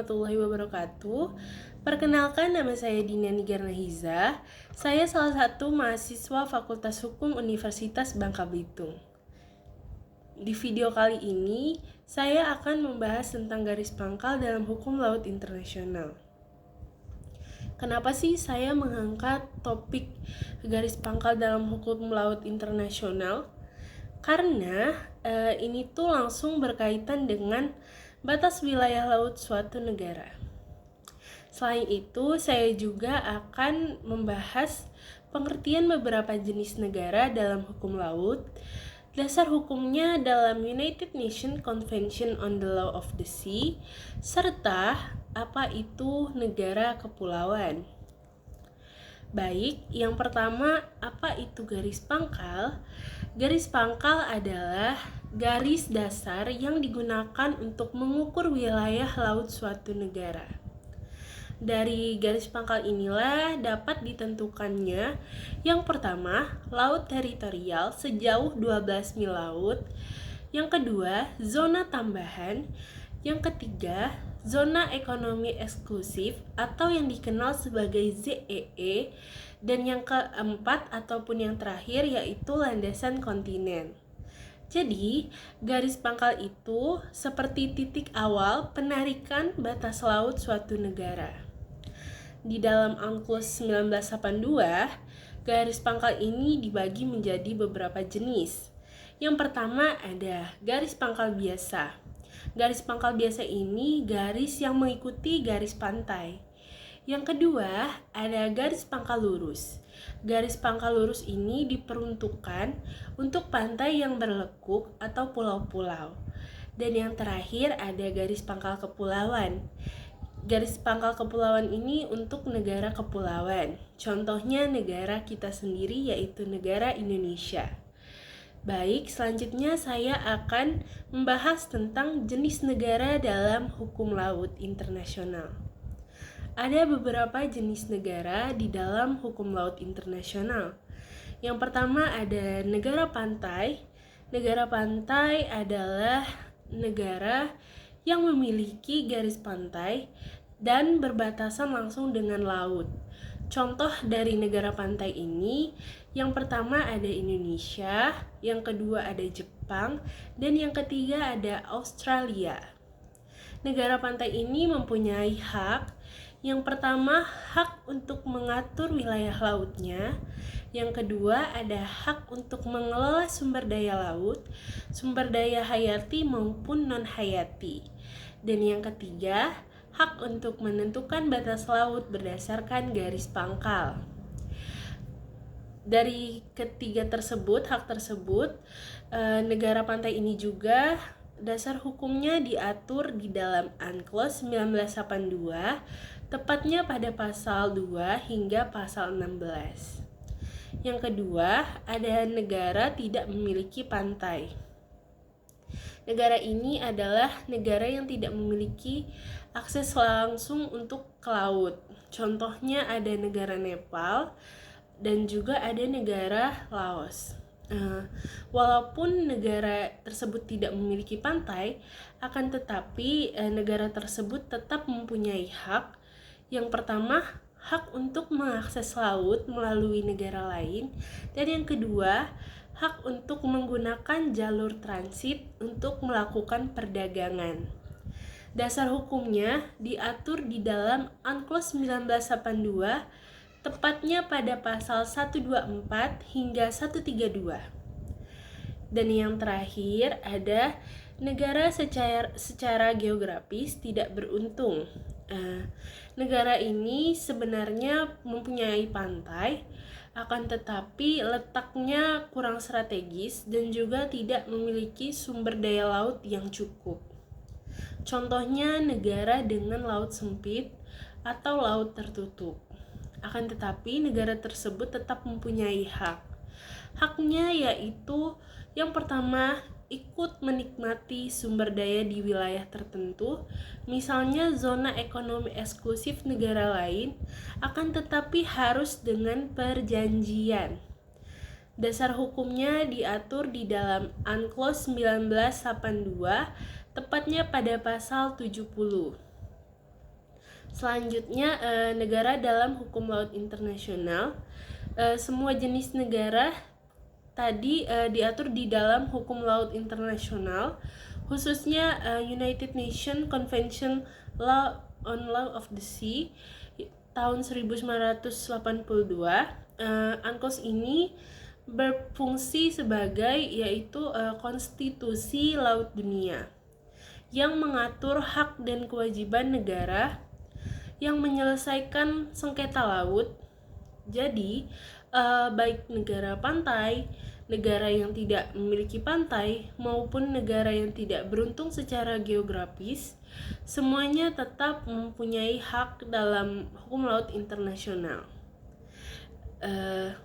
warahmatullahi wabarakatuh. Perkenalkan, nama saya Dina Nigar Nahiza. Saya salah satu mahasiswa Fakultas Hukum Universitas Bangka Belitung. Di video kali ini, saya akan membahas tentang garis pangkal dalam hukum laut internasional. Kenapa sih saya mengangkat topik garis pangkal dalam hukum laut internasional? Karena ini tuh langsung berkaitan dengan batas wilayah laut suatu negara. Selain itu, saya juga akan membahas pengertian beberapa jenis negara dalam hukum laut, dasar hukumnya dalam United Nations Convention on the Law of the Sea, serta apa itu negara kepulauan. Baik, yang pertama, apa itu garis pangkal? Garis pangkal adalah garis dasar yang digunakan untuk mengukur wilayah laut suatu negara. Dari garis pangkal inilah dapat ditentukannya yang pertama, laut teritorial sejauh 12 mil laut. Yang kedua, zona tambahan. Yang ketiga, zona ekonomi eksklusif atau yang dikenal sebagai ZEE, dan yang keempat ataupun yang terakhir yaitu landasan kontinen. Jadi, garis pangkal itu seperti titik awal penarikan batas laut suatu negara. Di dalam UNCLOS 1982, garis pangkal ini dibagi menjadi beberapa jenis. Yang pertama ada garis pangkal biasa. Garis pangkal biasa ini garis yang mengikuti garis pantai. Yang kedua, ada garis pangkal lurus. Garis pangkal lurus ini diperuntukkan untuk pantai yang berlekuk atau pulau-pulau. Dan yang terakhir, ada garis pangkal kepulauan. Garis pangkal kepulauan ini untuk negara kepulauan. Contohnya negara kita sendiri, yaitu negara Indonesia. Baik, selanjutnya saya akan membahas tentang jenis negara dalam hukum laut internasional. Ada beberapa jenis negara di dalam hukum laut internasional. Yang pertama ada negara pantai. Negara pantai adalah negara yang memiliki garis pantai dan berbatasan langsung dengan laut. Contoh dari negara pantai ini, yang pertama ada Indonesia, yang kedua ada Jepang, dan yang ketiga ada Australia. Negara pantai ini mempunyai hak. Yang pertama, hak untuk mengatur wilayah lautnya. Yang kedua, ada hak untuk mengelola sumber daya laut, sumber daya hayati maupun non-hayati. Dan yang ketiga, hak untuk menentukan batas laut berdasarkan garis pangkal. Dari ketiga tersebut, hak tersebut, negara pantai ini juga dasar hukumnya diatur di dalam UNCLOS 1982, tepatnya pada pasal 2 hingga pasal 16. Yang kedua, ada negara tidak memiliki pantai. Negara ini adalah negara yang tidak memiliki akses langsung untuk ke laut. Contohnya ada negara Nepal dan juga ada negara Laos. Walaupun negara tersebut tidak memiliki pantai, akan tetapi negara tersebut tetap mempunyai hak. Yang pertama, hak untuk mengakses laut melalui negara lain, dan yang kedua, hak untuk menggunakan jalur transit untuk melakukan perdagangan. Dasar hukumnya diatur di dalam UNCLOS 1982, tepatnya pada pasal 124 hingga 132. Dan yang terakhir ada negara secara geografis tidak beruntung. Negara ini sebenarnya mempunyai pantai, akan tetapi letaknya kurang strategis dan juga tidak memiliki sumber daya laut yang cukup. Contohnya negara dengan laut sempit atau laut tertutup. Akan tetapi negara tersebut tetap mempunyai hak. Haknya yaitu yang pertama, ikut menikmati sumber daya di wilayah tertentu, misalnya zona ekonomi eksklusif negara lain, akan tetapi harus dengan perjanjian. Dasar hukumnya diatur di dalam UNCLOS 1982, tepatnya pada pasal 70. Selanjutnya, negara dalam hukum laut internasional. Semua jenis negara tadi diatur di dalam hukum laut internasional, khususnya United Nations Convention on Law of the Sea tahun 1982. UNCLOS ini berfungsi sebagai yaitu konstitusi laut dunia yang mengatur hak dan kewajiban negara yang menyelesaikan sengketa laut. Jadi, baik negara pantai, negara yang tidak memiliki pantai, maupun negara yang tidak beruntung secara geografis, semuanya tetap mempunyai hak dalam hukum laut internasional.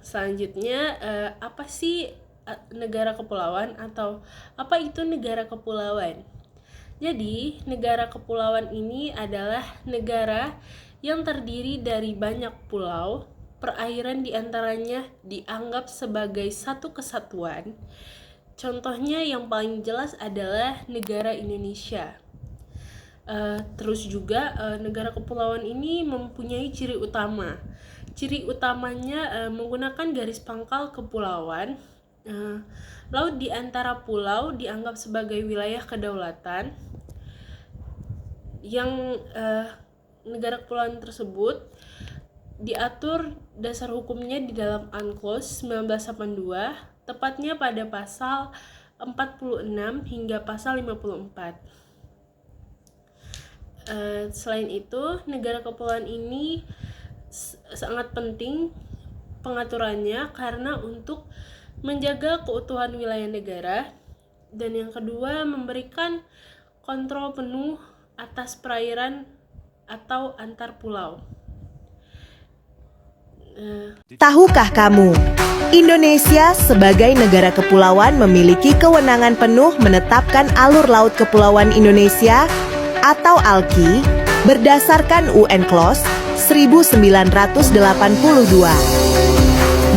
Selanjutnya, apa sih negara kepulauan atau apa itu negara kepulauan? Jadi, negara kepulauan ini adalah negara yang terdiri dari banyak pulau. Perairan diantaranya dianggap sebagai satu kesatuan. Contohnya yang paling jelas adalah negara Indonesia. Terus juga negara kepulauan ini mempunyai ciri utama. Ciri utamanya menggunakan garis pangkal kepulauan. Laut di antara pulau dianggap sebagai wilayah kedaulatan. Yang negara kepulauan tersebut diatur dasar hukumnya di dalam UNCLOS 1982, tepatnya pada pasal 46 hingga pasal 54. Selain itu, negara kepulauan ini sangat penting pengaturannya karena untuk menjaga keutuhan wilayah negara, dan yang kedua memberikan kontrol penuh atas perairan atau antar pulau. Tahukah kamu, Indonesia sebagai negara kepulauan memiliki kewenangan penuh menetapkan alur laut kepulauan Indonesia atau ALKI berdasarkan UNCLOS 1982.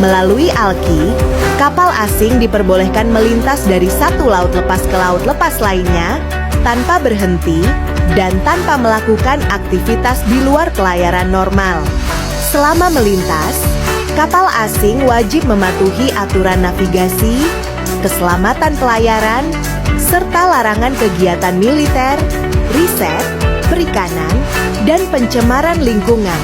Melalui ALKI, kapal asing diperbolehkan melintas dari satu laut lepas ke laut lepas lainnya tanpa berhenti dan tanpa melakukan aktivitas di luar pelayaran normal. Selama melintas, kapal asing wajib mematuhi aturan navigasi, keselamatan pelayaran, serta larangan kegiatan militer, riset, perikanan, dan pencemaran lingkungan.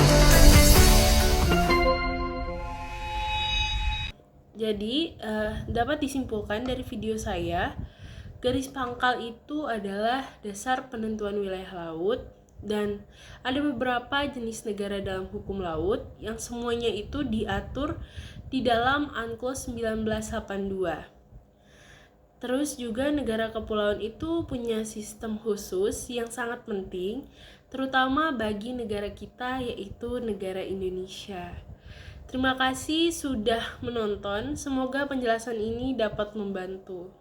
Jadi, dapat disimpulkan dari video saya, garis pangkal itu adalah dasar penentuan wilayah laut, dan ada beberapa jenis negara dalam hukum laut yang semuanya itu diatur di dalam UNCLOS 1982. Terus juga negara kepulauan itu punya sistem khusus yang sangat penting, terutama bagi negara kita, yaitu negara Indonesia. Terima kasih sudah menonton, semoga penjelasan ini dapat membantu.